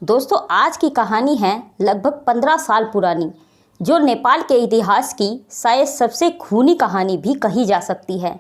दोस्तों आज की कहानी है लगभग 15 साल पुरानी, जो नेपाल के इतिहास की शायद सबसे खूनी कहानी भी कही जा सकती है।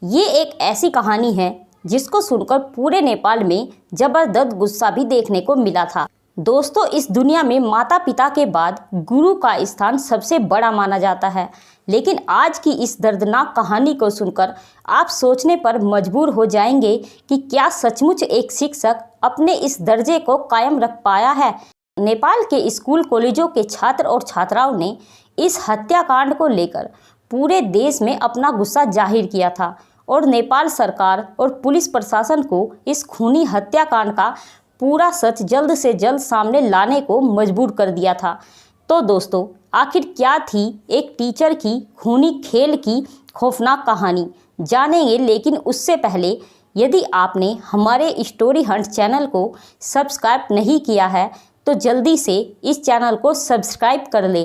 ये एक ऐसी कहानी है जिसको सुनकर पूरे नेपाल में जबरदस्त गुस्सा भी देखने को मिला था। दोस्तों, इस दुनिया में माता पिता के बाद गुरु का स्थान सबसे बड़ा माना जाता है, लेकिन आज की इस दर्दनाक कहानी को सुनकर आप सोचने पर मजबूर हो जाएंगे कि क्या सचमुच एक शिक्षक अपने इस दर्जे को कायम रख पाया है। नेपाल के स्कूल कॉलेजों के छात्र और छात्राओं ने इस हत्याकांड को लेकर पूरे देश में अपना गुस्सा जाहिर किया था और नेपाल सरकार और पुलिस प्रशासन को इस खूनी हत्याकांड का पूरा सच जल्द से जल्द सामने लाने को मजबूर कर दिया था। तो दोस्तों, आखिर क्या थी एक टीचर की खूनी खेल की खौफनाक कहानी, जानेंगे। लेकिन उससे पहले यदि आपने हमारे स्टोरी हंट चैनल को सब्सक्राइब नहीं किया है तो जल्दी से इस चैनल को सब्सक्राइब कर ले,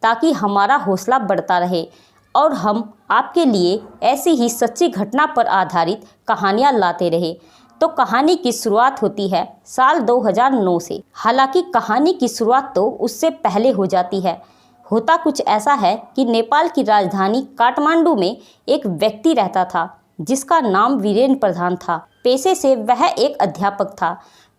ताकि हमारा हौसला बढ़ता रहे और हम आपके लिए ऐसी ही सच्ची घटना पर आधारित कहानियाँ लाते रहे। तो कहानी की शुरुआत होती है साल 2009 से। हालांकि कहानी की शुरुआत तो उससे पहले हो जाती है। होता कुछ ऐसा है कि नेपाल की राजधानी काठमांडू में एक व्यक्ति रहता था जिसका नाम वीरेन प्रधान था। पेशे से वह एक अध्यापक था।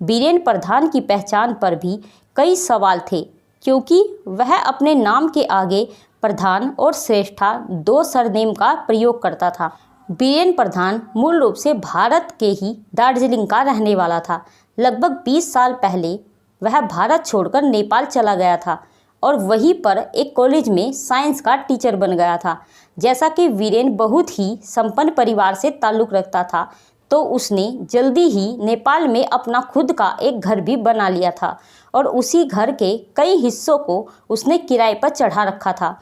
वीरेन प्रधान की पहचान पर भी कई सवाल थे, क्योंकि वह अपने नाम के आगे प्रधान और श्रेष्ठा दो सरनेम का प्रयोग करता था। वीरेन प्रधान मूल रूप से भारत के ही दार्जिलिंग का रहने वाला था। लगभग 20 साल पहले वह भारत छोड़कर नेपाल चला गया था और वहीं पर एक कॉलेज में साइंस का टीचर बन गया था। जैसा कि वीरेन बहुत ही संपन्न परिवार से ताल्लुक़ रखता था, तो उसने जल्दी ही नेपाल में अपना खुद का एक घर भी बना लिया था और उसी घर के कई हिस्सों को उसने किराए पर चढ़ा रखा था।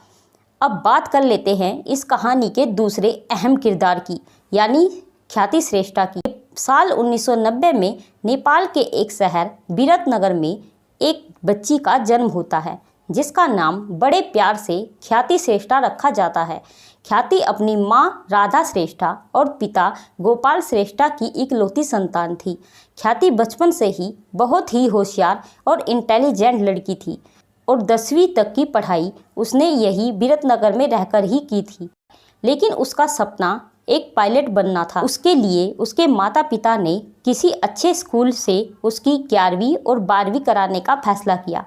अब बात कर लेते हैं इस कहानी के दूसरे अहम किरदार की, यानी ख्याति श्रेष्ठा की। साल 1990 में नेपाल के एक शहर विरतनगर में एक बच्ची का जन्म होता है, जिसका नाम बड़े प्यार से ख्याति श्रेष्ठा रखा जाता है। ख्याति अपनी माँ राधा श्रेष्ठा और पिता गोपाल श्रेष्ठा की इकलौती संतान थी। ख्याति बचपन से ही बहुत ही होशियार और इंटेलिजेंट लड़की थी और 10वीं तक की पढ़ाई उसने यही विरतनगर में रहकर ही की थी। लेकिन उसका सपना एक पायलट बनना था। उसके लिए उसके माता पिता ने किसी अच्छे स्कूल से उसकी 11वीं और 12वीं कराने का फैसला किया।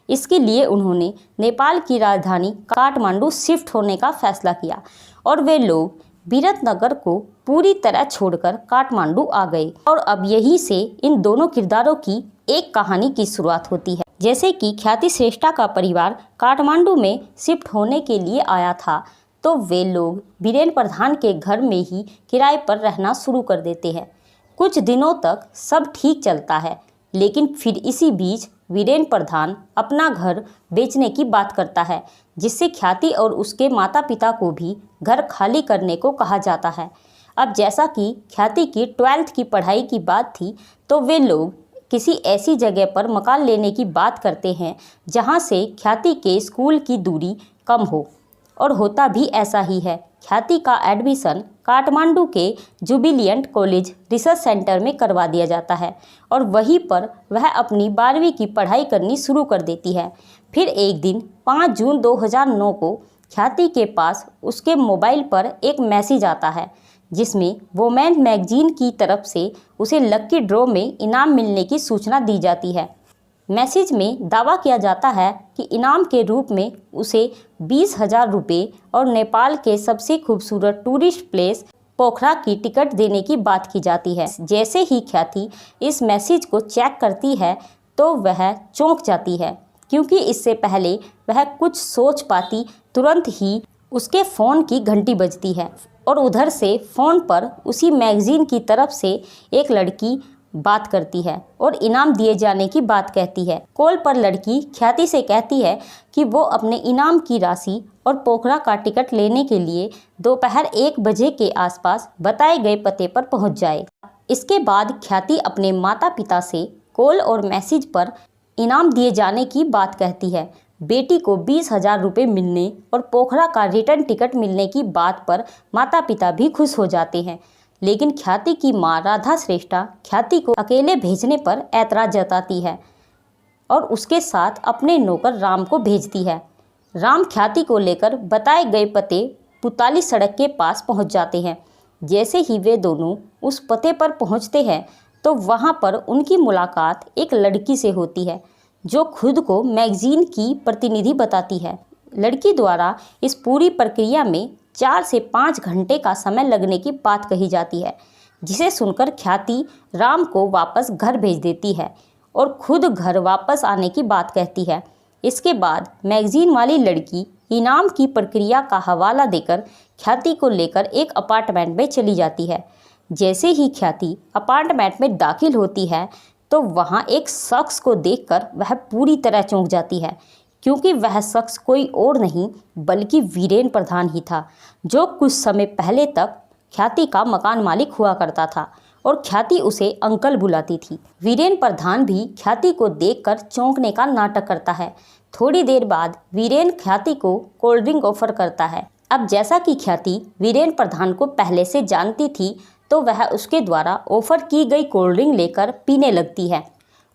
इसके लिए उन्होंने नेपाल की राजधानी काठमांडू शिफ्ट होने का फैसला किया और वे लोग विरतनगर को पूरी तरह छोड़कर काठमांडू आ गए। और अब यहीं से इन दोनों किरदारों की एक कहानी की शुरुआत होती है। जैसे कि ख्याति श्रेष्ठा का परिवार काठमांडू में शिफ्ट होने के लिए आया था, तो वे लोग वीरेन प्रधान के घर में ही किराए पर रहना शुरू कर देते हैं। कुछ दिनों तक सब ठीक चलता है, लेकिन फिर इसी बीच वीरेन प्रधान अपना घर बेचने की बात करता है, जिससे ख्याति और उसके माता पिता को भी घर खाली करने को कहा जाता है। अब जैसा कि ख्याति की 12th की पढ़ाई की बात थी, तो वे लोग किसी ऐसी जगह पर मकान लेने की बात करते हैं जहां से ख्याति के स्कूल की दूरी कम हो, और होता भी ऐसा ही है। ख्याति का एडमिशन काठमांडू के जुबिलियंट कॉलेज रिसर्च सेंटर में करवा दिया जाता है और वहीं पर वह अपनी 12वीं की पढ़ाई करनी शुरू कर देती है। फिर एक दिन 5 जून 2009 को ख्याति के पास उसके मोबाइल पर एक मैसेज आता है, जिसमें वोमेन मैगजीन की तरफ से उसे लकी ड्रॉ में इनाम मिलने की सूचना दी जाती है। मैसेज में दावा किया जाता है कि इनाम के रूप में उसे 20,000 रुपये और नेपाल के सबसे खूबसूरत टूरिस्ट प्लेस पोखरा की टिकट देने की बात की जाती है। जैसे ही ख्याति इस मैसेज को चेक करती है तो वह चौंक जाती है, क्योंकि इससे पहले वह कुछ सोच पाती तुरंत ही उसके फ़ोन की घंटी बजती है और उधर से फ़ोन पर उसी मैगज़ीन की तरफ से एक लड़की बात करती है और इनाम दिए जाने की बात कहती है। कॉल पर लड़की ख्याति से कहती है कि वो अपने इनाम की राशि और पोखरा का टिकट लेने के लिए दोपहर 1 बजे के आसपास बताए गए पते पर पहुंच जाए। इसके बाद ख्याति अपने माता पिता से कॉल और मैसेज पर इनाम दिए जाने की बात कहती है। बेटी को 20,000 रुपये मिलने और पोखरा का रिटर्न टिकट मिलने की बात पर माता पिता भी खुश हो जाते हैं, लेकिन ख्याति की मां राधा श्रेष्ठा ख्याति को अकेले भेजने पर ऐतराज जताती है। और उसके साथ अपने नौकर राम को भेजती है। राम ख्याति को लेकर बताए गए पते पुताली सड़क के पास पहुंच जाते हैं। जैसे ही वे दोनों उस पते पर पहुंचते हैं तो वहां पर उनकी मुलाकात एक लड़की से होती है जो खुद को मैगजीन की प्रतिनिधि बताती है। लड़की द्वारा इस पूरी प्रक्रिया में 4 से 5 घंटे का समय लगने की बात कही जाती है, जिसे सुनकर ख्याति राम को वापस घर भेज देती है और खुद घर वापस आने की बात कहती है। इसके बाद मैगजीन वाली लड़की इनाम की प्रक्रिया का हवाला देकर ख्याति को लेकर एक अपार्टमेंट में चली जाती है। जैसे ही ख्याति अपार्टमेंट में दाखिल होती है तो वहाँ एक शख्स को देखकर वह पूरी तरह चौंक जाती है, क्योंकि वह शख्स कोई और नहीं बल्कि वीरेन प्रधान ही था, जो कुछ समय पहले तक ख्याति का मकान मालिक हुआ करता था और ख्याति उसे अंकल बुलाती थी। वीरेन प्रधान भी ख्याति को देखकर चौंकने का नाटक करता है। थोड़ी देर बाद वीरेन ख्याति को कोल्ड ड्रिंक ऑफर करता है। अब जैसा कि ख्याति वीरेन प्रधान को पहले से जानती थी तो वह उसके द्वारा ऑफर की गई कोल्ड ड्रिंक लेकर पीने लगती है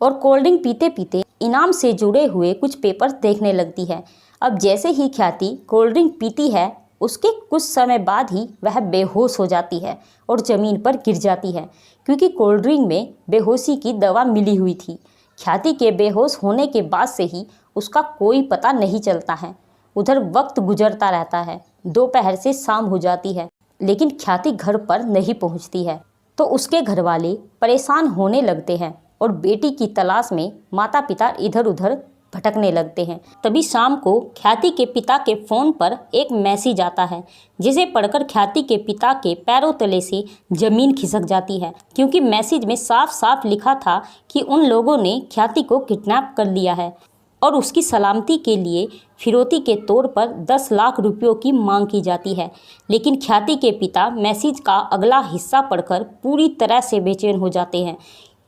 और कोल्ड ड्रिंक पीते पीते इनाम से जुड़े हुए कुछ पेपर्स देखने लगती है। अब जैसे ही ख्याति कोल्ड ड्रिंक पीती है उसके कुछ समय बाद ही वह बेहोश हो जाती है और ज़मीन पर गिर जाती है, क्योंकि कोल्ड ड्रिंक में बेहोशी की दवा मिली हुई थी। ख्याति के बेहोश होने के बाद से ही उसका कोई पता नहीं चलता है। उधर वक्त गुजरता रहता है। दोपहर से शाम हो जाती है, लेकिन ख्याति घर पर नहीं पहुंचती है तो उसके घर वाले परेशान होने लगते हैं और बेटी की तलाश में माता पिता इधर उधर भटकने लगते हैं। तभी शाम को ख्याति के पिता के फ़ोन पर एक मैसेज आता है, जिसे पढ़कर ख्याति के पिता के पैरों तले से ज़मीन खिसक जाती है, क्योंकि मैसेज में साफ साफ लिखा था कि उन लोगों ने ख्याति को किडनैप कर लिया है और उसकी सलामती के लिए फिरौती के तौर पर 10 लाख रुपयों की मांग की जाती है। लेकिन ख्याति के पिता मैसेज का अगला हिस्सा पढ़कर पूरी तरह से बेचैन हो जाते हैं,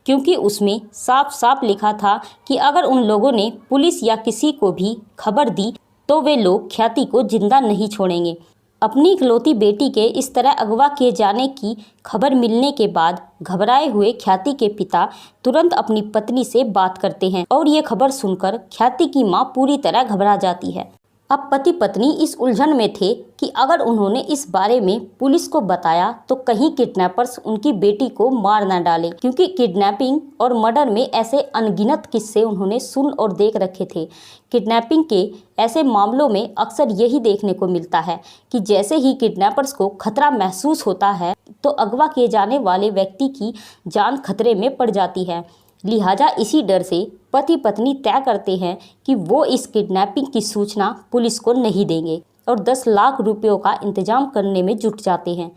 क्योंकि उसमें साफ साफ लिखा था कि अगर उन लोगों ने पुलिस या किसी को भी खबर दी तो वे लोग ख्याति को जिंदा नहीं छोड़ेंगे। अपनी इकलौती बेटी के इस तरह अगवा किए जाने की खबर मिलने के बाद घबराए हुए ख्याति के पिता तुरंत अपनी पत्नी से बात करते हैं और ये खबर सुनकर ख्याति की मां पूरी तरह घबरा जाती है। अब पति पत्नी इस उलझन में थे कि अगर उन्होंने इस बारे में पुलिस को बताया तो कहीं किडनैपर्स उनकी बेटी को मार न डालें, क्योंकि किडनैपिंग और मर्डर में ऐसे अनगिनत किस्से उन्होंने सुन और देख रखे थे। किडनैपिंग के ऐसे मामलों में अक्सर यही देखने को मिलता है कि जैसे ही किडनैपर्स को खतरा महसूस होता है तो अगवा किए जाने वाले व्यक्ति की जान खतरे में पड़ जाती है। लिहाजा इसी डर से पति पत्नी तय करते हैं कि वो इस किडनैपिंग की सूचना पुलिस को नहीं देंगे और 10 लाख रुपयों का इंतजाम करने में जुट जाते हैं,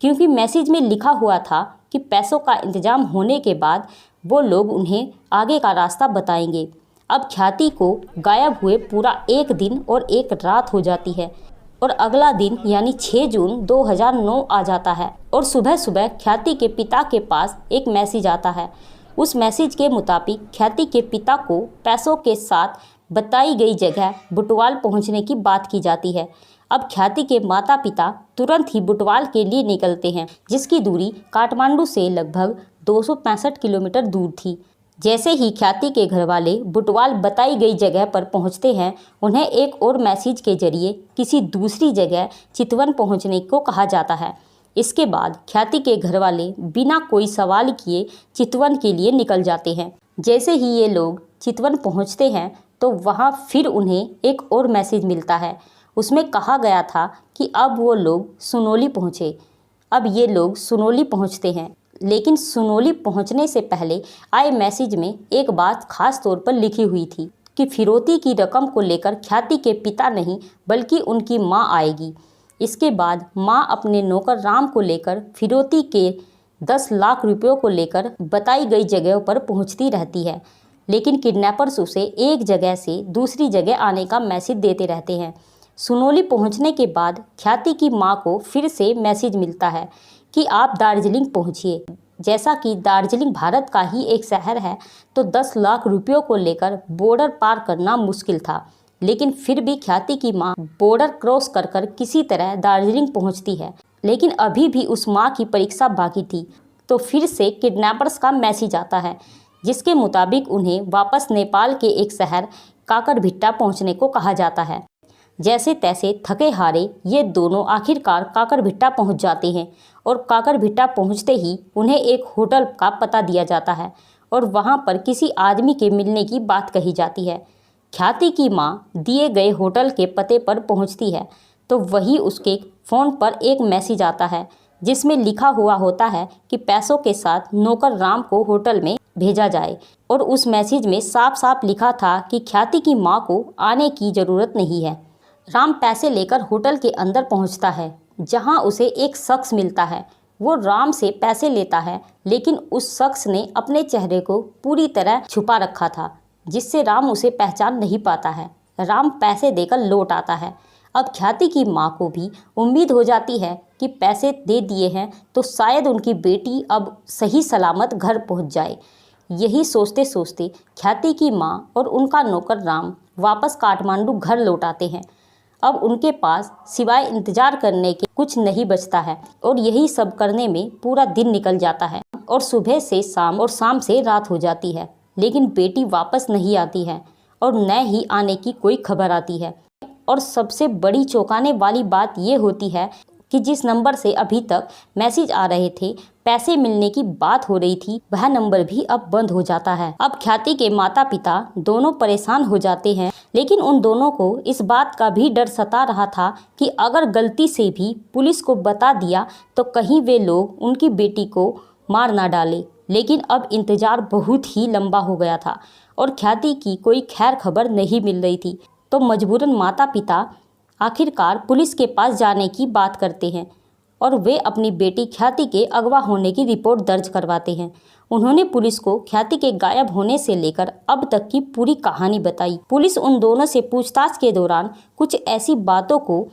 क्योंकि मैसेज में लिखा हुआ था कि पैसों का इंतजाम होने के बाद वो लोग उन्हें आगे का रास्ता बताएंगे। अब ख्याति को गायब हुए पूरा एक दिन और एक रात हो जाती है और अगला दिन यानी 6 जून 2009 आ जाता है और सुबह सुबह ख्याति के पिता के पास एक मैसेज आता है। उस मैसेज के मुताबिक ख्याति के पिता को पैसों के साथ बताई गई जगह बुटवाल पहुंचने की बात की जाती है। अब ख्याति के माता पिता तुरंत ही बुटवाल के लिए निकलते हैं, जिसकी दूरी काठमांडू से लगभग 265 किलोमीटर दूर थी। जैसे ही ख्याति के घरवाले बुटवाल बताई गई जगह पर पहुंचते हैं, उन्हें एक और मैसेज के जरिए किसी दूसरी जगह चितवन पहुंचने को कहा जाता है। इसके बाद ख्याति के घरवाले बिना कोई सवाल किए चितवन के लिए निकल जाते हैं। जैसे ही ये लोग चितवन पहुंचते हैं तो वहां फिर उन्हें एक और मैसेज मिलता है। उसमें कहा गया था कि अब वो लोग सुनोली पहुँचे। अब ये लोग सुनोली पहुँचते हैं, लेकिन सुनोली पहुँचने से पहले आए मैसेज में एक बात खास तौर पर लिखी हुई थी कि फिरौती की रकम को लेकर ख्याति के पिता नहीं बल्कि उनकी माँ आएगी। इसके बाद माँ अपने नौकर राम को लेकर फिरौती के 10 लाख रुपयों को लेकर बताई गई जगह पर पहुंचती रहती है, लेकिन किडनैपर्स उसे एक जगह से दूसरी जगह आने का मैसेज देते रहते हैं। सुनोली पहुंचने के बाद ख्याति की माँ को फिर से मैसेज मिलता है कि आप दार्जिलिंग पहुंचिए। जैसा कि दार्जिलिंग भारत का ही एक शहर है तो 10 लाख रुपयों को लेकर बॉर्डर पार करना मुश्किल था, लेकिन फिर भी ख्याति की माँ बॉर्डर क्रॉस कर कर किसी तरह दार्जिलिंग पहुंचती है। लेकिन अभी भी उस माँ की परीक्षा बाकी थी तो फिर से किडनैपर्स का मैसेज आता है जिसके मुताबिक उन्हें वापस नेपाल के एक शहर काकरभिट्टा पहुंचने को कहा जाता है। जैसे तैसे थके हारे ये दोनों आखिरकार काकरभिट्टा पहुंच जाते हैं और काकरभिट्टा पहुंचते ही उन्हें एक होटल का पता दिया जाता है और वहां पर किसी आदमी के मिलने की बात कही जाती है। ख्याति की मां दिए गए होटल के पते पर पहुंचती है तो वही उसके फ़ोन पर एक मैसेज आता है जिसमें लिखा हुआ होता है कि पैसों के साथ नौकर राम को होटल में भेजा जाए और उस मैसेज में साफ साफ लिखा था कि ख्याति की मां को आने की ज़रूरत नहीं है। राम पैसे लेकर होटल के अंदर पहुंचता है जहां उसे एक शख्स मिलता है। वो राम से पैसे लेता है लेकिन उस शख्स ने अपने चेहरे को पूरी तरह छुपा रखा था जिससे राम उसे पहचान नहीं पाता है। राम पैसे देकर लौट आता है। अब ख्याति की मां को भी उम्मीद हो जाती है कि पैसे दे दिए हैं तो शायद उनकी बेटी अब सही सलामत घर पहुंच जाए। यही सोचते सोचते ख्याति की मां और उनका नौकर राम वापस काठमांडू घर लौट आते हैं। अब उनके पास सिवाय इंतजार करने के कुछ नहीं बचता है और यही सब करने में पूरा दिन निकल जाता है और सुबह से शाम और शाम से रात हो जाती है, लेकिन बेटी वापस नहीं आती है और न ही आने की कोई खबर आती है। और सबसे बड़ी चौंकाने वाली बात ये होती है कि जिस नंबर से अभी तक मैसेज आ रहे थे, पैसे मिलने की बात हो रही थी, वह नंबर भी अब बंद हो जाता है। अब ख्याति के माता पिता दोनों परेशान हो जाते हैं, लेकिन उन दोनों को इस बात का भी डर सता रहा था कि अगर गलती से भी पुलिस को बता दिया तो कहीं वे लोग उनकी बेटी को मार ना डाले। लेकिन अब इंतजार बहुत ही लंबा हो गया था और ख्याति की कोई खैर खबर नहीं मिल रही थी, तो मजबूरन माता पिता आखिरकार पुलिस के पास जाने की बात करते हैं और वे अपनी बेटी ख्याति के अगवा होने की रिपोर्ट दर्ज करवाते हैं। उन्होंने पुलिस को ख्याति के गायब होने से लेकर अब तक की पूरी कहानी बताई। पुलिस उन दोनों से पूछताछ के दौरान कुछ ऐसी बातों को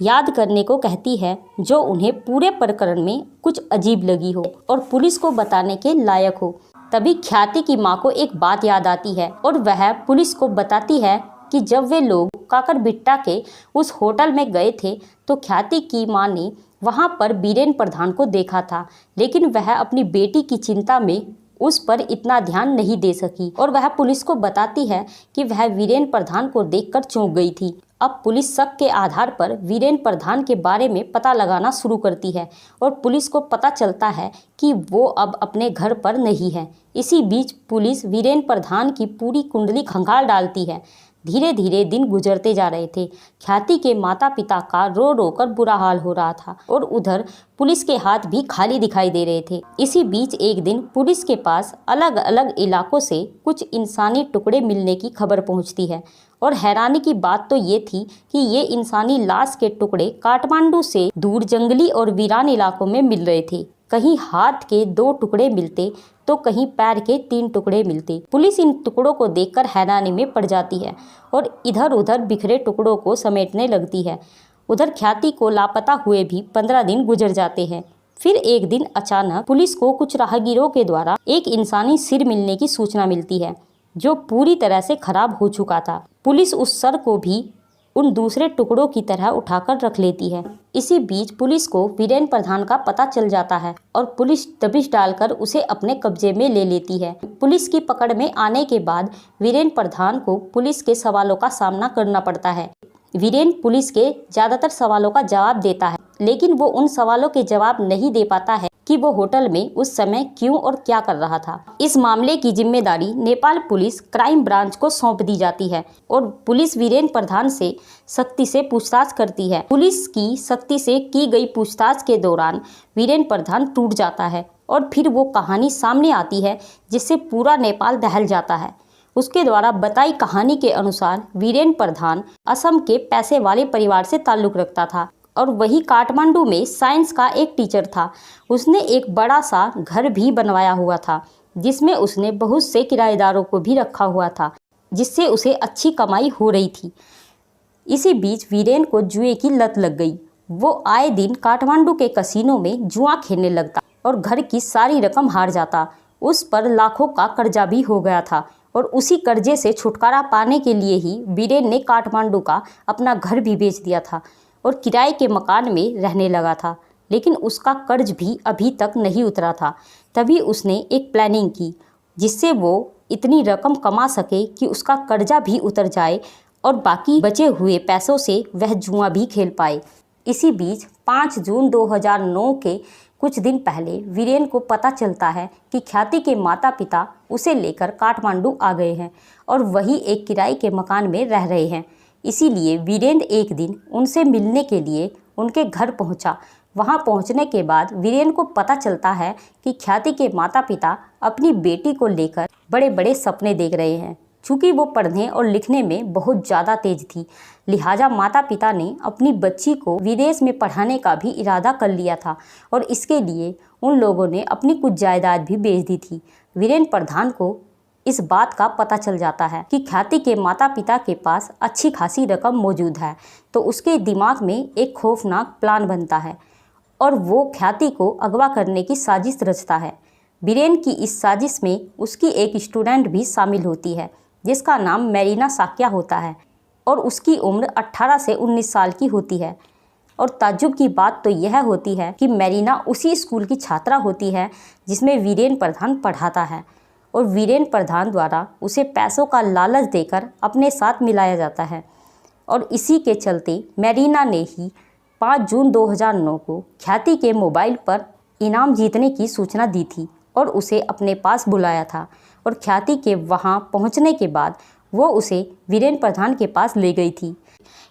याद करने को कहती है जो उन्हें पूरे प्रकरण में कुछ अजीब लगी हो और पुलिस को बताने के लायक हो। तभी ख्याति की मां को एक बात याद आती है और वह पुलिस को बताती है कि जब वे लोग काकरभिट्टा के उस होटल में गए थे तो ख्याति की मां ने वहां पर बीरेन प्रधान को देखा था, लेकिन वह अपनी बेटी की चिंता में उस पर इतना ध्यान नहीं दे सकी और वह पुलिस को बताती है कि वह वीरेन प्रधान को देखकर चौंक गई थी। अब पुलिस शक के आधार पर वीरेन प्रधान के बारे में पता लगाना शुरू करती है और पुलिस को पता चलता है कि वो अब अपने घर पर नहीं है। इसी बीच पुलिस वीरेन प्रधान की पूरी कुंडली खंगाल डालती है। धीरे धीरे दिन गुजरते जा रहे थे। ख्याति के माता पिता का रो रो कर बुरा हाल हो रहा था और उधर पुलिस के हाथ भी खाली दिखाई दे रहे थे। इसी बीच एक दिन पुलिस के पास अलग अलग इलाकों से कुछ इंसानी टुकड़े मिलने की खबर पहुंचती है और हैरानी की बात तो ये थी कि ये इंसानी लाश के टुकड़े काठमांडू से दूर जंगली और वीरान इलाकों में मिल रहे थे। कहीं हाथ के 2 टुकड़े मिलते तो कहीं पैर के 3 टुकड़े मिलते। पुलिस इन टुकड़ों को देखकर हैरानी में पड़ जाती है और इधर उधर बिखरे टुकड़ों को समेटने लगती है। उधर ख्याति को लापता हुए भी 15 दिन गुजर जाते हैं। फिर एक दिन अचानक पुलिस को कुछ राहगीरों के द्वारा एक इंसानी सिर मिलने की सूचना मिलती है जो पूरी तरह से खराब हो चुका था। पुलिस उस सर को भी उन दूसरे टुकड़ों की तरह उठाकर रख लेती है। इसी बीच पुलिस को वीरेन प्रधान का पता चल जाता है और पुलिस दबिश डालकर उसे अपने कब्जे में ले लेती है। पुलिस की पकड़ में आने के बाद वीरेन प्रधान को पुलिस के सवालों का सामना करना पड़ता है। वीरेन पुलिस के ज़्यादातर सवालों का जवाब देता है, लेकिन वो उन सवालों के जवाब नहीं दे पाता है कि वो होटल में उस समय क्यों और क्या कर रहा था। इस मामले की जिम्मेदारी नेपाल पुलिस क्राइम ब्रांच को सौंप दी जाती है और पुलिस वीरेन प्रधान से सख्ती से पूछताछ करती है। पुलिस की सख्ती से की गई पूछताछ के दौरान वीरेन प्रधान टूट जाता है और फिर वो कहानी सामने आती है जिससे पूरा नेपाल दहल जाता है। उसके द्वारा बताई कहानी के अनुसार वीरेन प्रधान असम के पैसे वाले परिवार से ताल्लुक़ रखता था और वही काठमांडू में साइंस का एक टीचर था। उसने एक बड़ा सा घर भी बनवाया हुआ था जिसमें उसने बहुत से किराएदारों को भी रखा हुआ था, जिससे उसे अच्छी कमाई हो रही थी। इसी बीच वीरेन को जुए की लत लग गई। वो आए दिन काठमांडू के कसीनो में जुआ खेलने लगता और घर की सारी रकम हार जाता। उस पर लाखों का कर्जा भी हो गया था और उसी कर्जे से छुटकारा पाने के लिए ही वीरेन ने काठमांडू का अपना घर भी बेच दिया था और किराए के मकान में रहने लगा था। लेकिन उसका कर्ज भी अभी तक नहीं उतरा था। तभी उसने एक प्लानिंग की। जिससे वो इतनी रकम कमा सके कि उसका कर्जा भी उतर जाए और बाकी बचे हुए पैसों से वह जुआ भी खेल पाए। इसी बीच 5 जून 2009 के कुछ दिन पहले वीरेन को पता चलता है कि ख्याति के माता पिता उसे लेकर काठमांडू आ गए हैं और वही एक किराए के मकान में रह रहे हैं। इसीलिए वीरेन एक दिन उनसे मिलने के लिए उनके घर पहुंचा। वहां पहुंचने के बाद वीरेन को पता चलता है कि ख्याति के माता पिता अपनी बेटी को लेकर बड़े बड़े सपने देख रहे हैं। चूँकि वो पढ़ने और लिखने में बहुत ज़्यादा तेज थी, लिहाजा माता पिता ने अपनी बच्ची को विदेश में पढ़ाने का भी इरादा कर लिया था और इसके लिए उन लोगों ने अपनी कुछ जायदाद भी बेच दी थी। वीरेन प्रधान को इस बात का पता चल जाता है कि ख्याति के माता पिता के पास अच्छी खासी रकम मौजूद है, तो उसके दिमाग में एक खौफनाक प्लान बनता है और वो ख्याति को अगवा करने की साजिश रचता है। वीरेन की इस साजिश में उसकी एक स्टूडेंट भी शामिल होती है जिसका नाम मेरीना साक्या होता है और उसकी उम्र 18 से 19 साल की होती है। और ताज्जुब की बात तो यह होती है कि मेरीना उसी स्कूल की छात्रा होती है जिसमें वीरेन प्रधान पढ़ाता है और वीरेन प्रधान द्वारा उसे पैसों का लालच देकर अपने साथ मिलाया जाता है। और इसी के चलते मेरीना ने ही 5 जून 2009 को ख्याति के मोबाइल पर इनाम जीतने की सूचना दी थी और उसे अपने पास बुलाया था और ख्याति के वहां पहुंचने के बाद वो उसे वीरेन प्रधान के पास ले गई थी।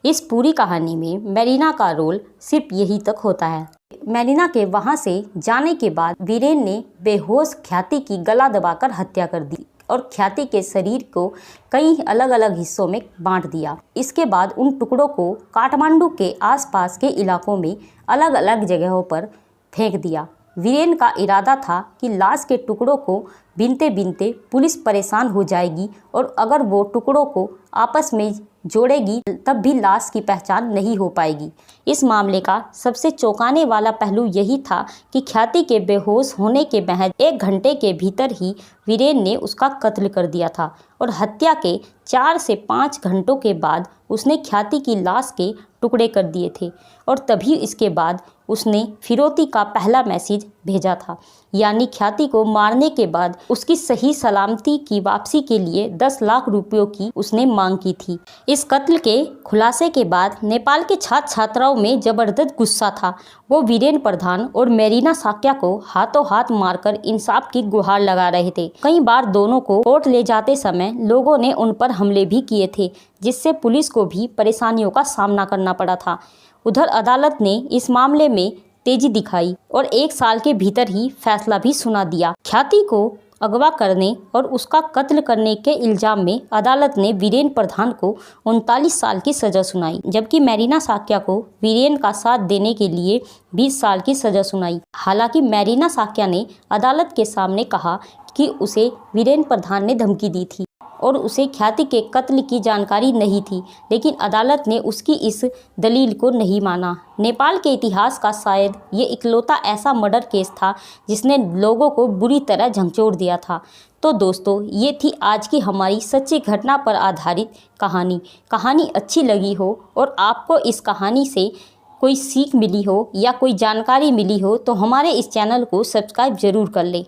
इस पूरी कहानी में मेरीना का रोल सिर्फ यही तक होता है। मेरीना के वहां से जाने के बाद वीरेन ने बेहोश ख्याति की गला दबाकर हत्या कर दी और ख्याति के शरीर को कई अलग अलग हिस्सों में बांट दिया। इसके बाद उन टुकड़ों को काठमांडू के आसपास के इलाकों में अलग अलग जगहों पर फेंक दिया। वीरेन का इरादा था कि लाश के टुकड़ों को बीनते बीनते पुलिस परेशान हो जाएगी और अगर वो टुकड़ों को आपस में जोड़ेगी तब भी लाश की पहचान नहीं हो पाएगी। इस मामले का सबसे चौंकाने वाला पहलू यही था कि ख्याति के बेहोश होने के महज 1 घंटे के भीतर ही वीरेन ने उसका कत्ल कर दिया था और हत्या के 4 से 5 घंटों के बाद उसने ख्याति की लाश के टुकड़े कर दिए थे और तभी इसके बाद उसने फिरौती का पहला मैसेज भेजा था, यानी ख्याति को मारने के बाद उसकी सही सलामती की वापसी के लिए 10 लाख रुपयों की उसने मांग की थी। इस कत्ल के खुलासे के बाद नेपाल के छात्र छात्राओं में जबरदस्त गुस्सा था। वो वीरेन प्रधान और मेरीना साक्या को हाथों हाथ मारकर इंसाफ की गुहार लगा रहे थे। कई बार दोनों को कोर्ट ले जाते समय लोगों ने उन पर हमले भी किए थे, जिससे पुलिस को भी परेशानियों का सामना करना पड़ा था। उधर अदालत ने इस मामले में तेजी दिखाई और 1 साल के भीतर ही फैसला भी सुना दिया। ख्याति को अगवा करने और उसका कत्ल करने के इल्जाम में अदालत ने वीरेन प्रधान को 39 साल की सज़ा सुनाई, जबकि मेरीना साक्या को वीरेन का साथ देने के लिए 20 साल की सज़ा सुनाई। हालांकि मेरीना साक्या ने अदालत के सामने कहा कि उसे वीरेन प्रधान ने धमकी दी थी और उसे ख्याति के कत्ल की जानकारी नहीं थी, लेकिन अदालत ने उसकी इस दलील को नहीं माना। नेपाल के इतिहास का शायद ये इकलौता ऐसा मर्डर केस था जिसने लोगों को बुरी तरह झंझोड़ दिया था। तो दोस्तों, ये थी आज की हमारी सच्ची घटना पर आधारित कहानी अच्छी लगी हो और आपको इस कहानी से कोई सीख मिली हो या कोई जानकारी मिली हो तो हमारे इस चैनल को सब्सक्राइब ज़रूर कर लें।